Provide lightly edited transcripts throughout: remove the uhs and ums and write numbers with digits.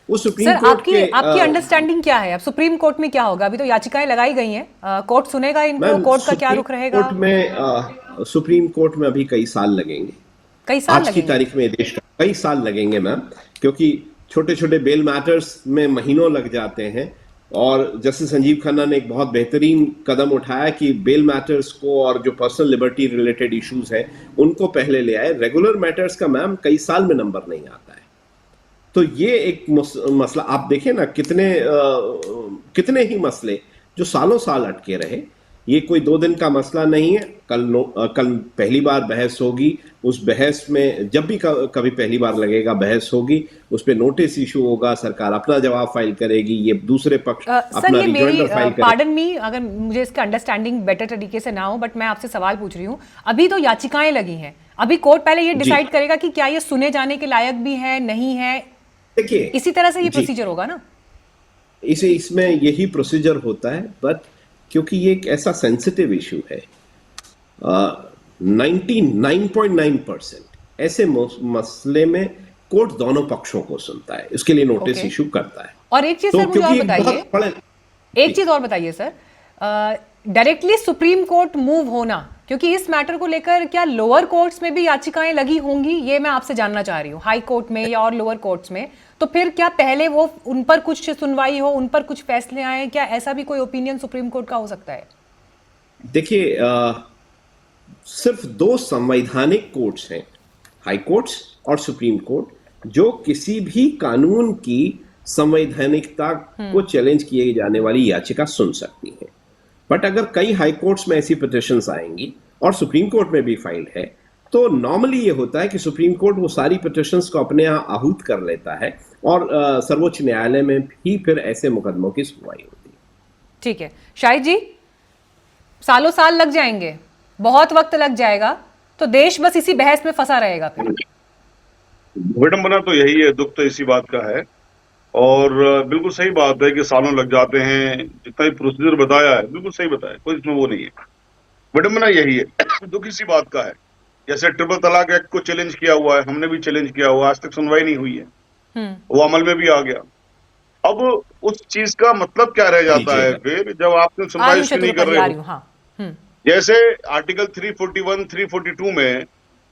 वो supreme sir, court आपकी के आपकी अंडरस्टैंडिंग क्या है? अब सुप्रीम कोर्ट में क्या होगा? अभी तो याचिकाएं लगाई गई हैं, कोर्ट सुनेगा इनको, मैम, कोर्ट का क्या रुख रहेगा? सुप्रीम कोर्ट में अभी कई साल लगेंगे। कई साल आज की लगेंगे? तारीख में देश का कई साल लगेंगे मैम, क्योंकि छोटे छोटे बेल मैटर्स में महीनों लग जाते हैं। और जस्टिस संजीव खन्ना ने एक बहुत बेहतरीन कदम उठाया कि बेल मैटर्स को और जो पर्सनल लिबर्टी रिलेटेड इश्यूज है उनको पहले ले आए। रेगुलर मैटर्स का मैम कई साल में नंबर नहीं आता है। तो ये एक मसला आप देखें ना, कितने ही मसले जो सालों साल अटके रहे। ये कोई 2 दिन का मसला नहीं है। कल पहली बार बहस होगी। उस बहस में जब भी कभी पहली बार लगेगा बहस होगी, उस पर नोटिस इशू होगा, सरकार अपना जवाब फाइल करेगी, ये दूसरे पक्ष सर, अपना ये मेरी रिजॉइंडर फाइल करेगा। पार्डन मी अगर मुझे इसका अंडरस्टैंडिंग बेटर तरीके से ना हो, बट मैं आपसे सवाल पूछ रही हूँ। अभी तो याचिकाएं लगी हैं, अभी कोर्ट पहले ये जी डिसाइड करेगा कि क्या ये सुने जाने के लायक भी है, नहीं है। देखिए, इसी तरह से ये जी प्रोसीजर होगा ना? इसमें यही प्रोसीजर होता है, बट क्योंकि ये एक ऐसा सेंसिटिव इशू है, 99.9% ऐसे मसले में कोर्ट दोनों पक्षों को सुनता है, इसके लिए नोटिस ओके। इशू करता है। और एक चीज तो सर मुझे और क्योंकि एक बताइए, बहुत बड़े एक चीज और बताइए sir, directly supreme court move होना, क्योंकि इस मैटर को लेकर क्या लोअर कोर्ट्स में भी याचिकाएं लगी होंगी, ये मैं आपसे जानना चाह रही हूँ, हाई कोर्ट में या और लोअर कोर्ट्स में। तो फिर क्या पहले वो उन पर कुछ सुनवाई हो, उन पर कुछ फैसले आए, क्या ऐसा भी कोई ओपिनियन सुप्रीम कोर्ट का हो सकता है? देखिए, सिर्फ 2 संवैधानिक कोर्ट्स हैं, हाई कोर्ट्स और सुप्रीम कोर्ट, जो किसी भी कानून की संवैधानिकता को चैलेंज किए जाने वाली याचिका सुन सकती है। बट अगर कई हाई कोर्ट्स में ऐसी पिटिशंस आएंगी और सुप्रीम कोर्ट में भी फाइल है, तो नॉर्मली ये होता है कि सुप्रीम कोर्ट वो सारी पिटिशंस को अपने यहाँ आहूत कर लेता है और सर्वोच्च न्यायालय में भी फिर ऐसे मुकदमों की सुनवाई होती है। ठीक है शाहिद जी, सालों साल लग जाएंगे, बहुत वक्त लग जाएगा, तो देश बस इसी बहस में फंसा रहेगा फिर। विडंबना तो यही है, दुख तो इसी बात का है। और बिल्कुल सही बात है कि सालों लग जाते हैं। जितना भी प्रोसीजर बताया है बिल्कुल सही बताया, कोई इसमें वो नहीं है। विडंबना यही है, दुख इसी बात का है। जैसे ट्रिपल तलाक एक्ट को चैलेंज किया हुआ है, हमने भी चैलेंज किया हुआ, आज तक सुनवाई नहीं हुई है। वो अमल में भी आ गया। अब उस चीज का मतलब क्या रह जाता है फिर, जब आपने आ सुनवाई रही हूँ उसकी नहीं कर चतुर्वेदी, रहे आ हो। रही हूँ, हाँ। जैसे आर्टिकल 341, 342 में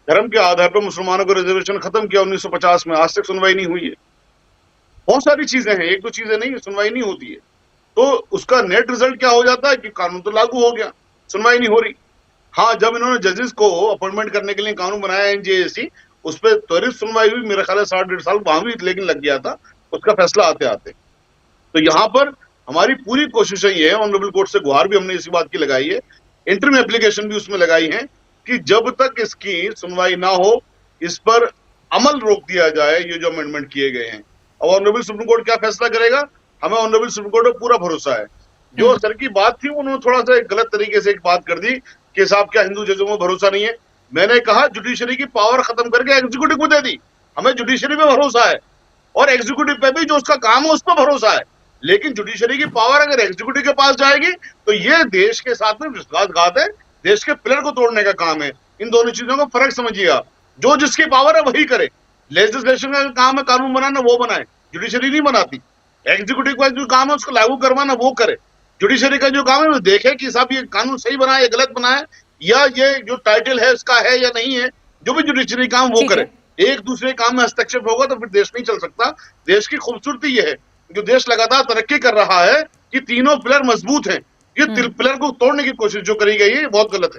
धर्म के आधार पर मुसलमानों को रिजर्वेशन खत्म किया 1950 में, आज तक सुनवाई नहीं हुई है। बहुत सारी चीजें हैं, एक दो चीजें नहीं, सुनवाई नहीं होती है। तो उसका नेट रिजल्ट क्या हो जाता है कि कानून तो लागू हो गया, सुनवाई नहीं हो रही। हाँ, जब इन्होंने जजेस को अपॉइंटमेंट करने के लिए कानून बनाया एनजेएसी, उस पर त्वरित सुनवाई हुई, मेरा ख्याल है 1.5 साल वहां भी लेकिन लग गया था उसका फैसला आते आते। तो यहाँ पर हमारी पूरी कोशिशें ये है, ऑनरेबल कोर्ट से गुहार भी हमने इसी बात की लगाई है, इंटरम एप्लीकेशन भी उसमें लगाई है कि जब तक इसकी सुनवाई ना हो, इस पर अमल रोक दिया जाए, ये जो अमेंडमेंट किए गए हैं। अब ऑनरेबल सुप्रीम कोर्ट क्या फैसला करेगा, हमें ऑनरेबल सुप्रीम कोर्ट पर पूरा भरोसा है। जो सर की बात थी उन्होंने थोड़ा सा एक गलत तरीके से एक बात कर दी कि साहब क्या हिंदू जजों में भरोसा नहीं है। मैंने कहा जुडिशरी की पावर खत्म करके एग्जीक्यूटिव को दे दी। हमें जुडिशरी पे भरोसा है और एग्जीक्यूटिव पे भी जो उसका काम है उस पर भरोसा है। लेकिन जुडिशरी की पावर अगर एग्जीक्यूटिव के पास जाएगी तो ये देश के साथ में विश्वासघात है, देश के पिलर को तोड़ने का काम है। इन दोनों चीजों का फर्क समझिएगा। जो जिसकी पावर है वही करे। लेजिस्लेशन का काम है कानून बनाना, वो बनाए, जुडिशरी नहीं बनाती। एग्जीक्यूटिव का जो काम है उसको लागू करवाना, वो करे। जुडिशरी का जो काम है वो देखे कि साहब ये कानून सही बना है या गलत बना है, या ये जो टाइटल है उसका है या नहीं है। जो भी जुडिशरी काम वो ठीक करे। है। एक दूसरे काम में हस्तक्षेप होगा तो फिर देश नहीं चल सकता। देश की खूबसूरती ये है, जो देश लगातार तरक्की कर रहा है कि तीनों पिलर मजबूत हैं। ये पिलर को तोड़ने की कोशिश जो करी गई है, ये बहुत गलत है।